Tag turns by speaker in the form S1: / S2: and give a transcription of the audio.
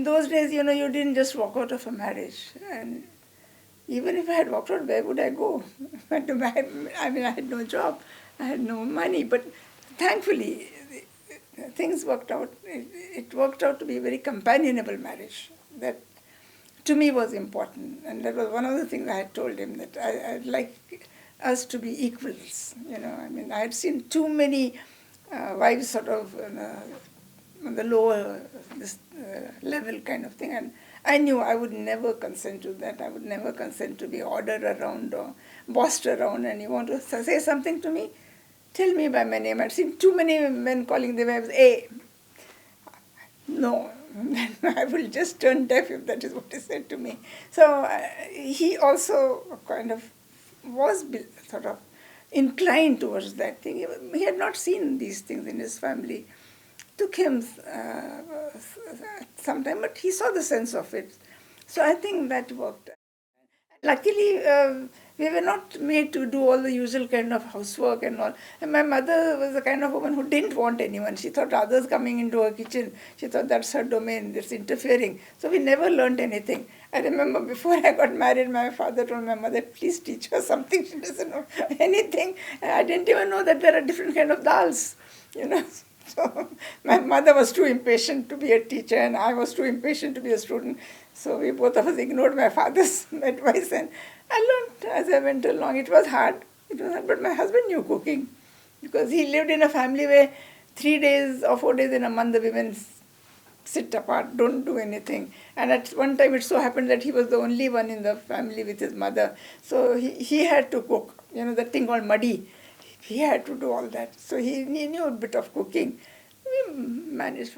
S1: those days, you didn't just walk out of a marriage. And even if I had walked out, where would I go? I had no job, I had no money, but thankfully, things worked out. It worked out to be a very companionable marriage. That, to me, was important. And that was one of the things I had told him, that I'd like us to be equals. I had seen too many wives sort of on the lower level kind of thing. And I knew I would never consent to that. I would never consent to be ordered around or bossed around. And you want to say something to me? Tell me by my name. I've seen too many men calling their wives A. No, I will just turn deaf if that is what he said to me. So he also kind of was sort of inclined towards that thing. He had not seen these things in his family. Took him some time, but he saw the sense of it. So I think that worked. Luckily, we were not made to do all the usual kind of housework and all. And my mother was the kind of woman who didn't want anyone. She thought others coming into her kitchen, she thought that's her domain, it's interfering. So we never learned anything. I remember before I got married, my father told my mother, please teach her something. She doesn't know anything. I didn't even know that there are different kind of dals, So my mother was too impatient to be a teacher and I was too impatient to be a student. So we both of us ignored my father's advice, and I learned as I went along. It was hard, but my husband knew cooking because he lived in a family where 3 days or 4 days in a month the women sit apart, don't do anything. And at one time it so happened that he was the only one in the family with his mother. So he had to cook, that thing called muddy. He had to do all that. So he knew a bit of cooking. We managed.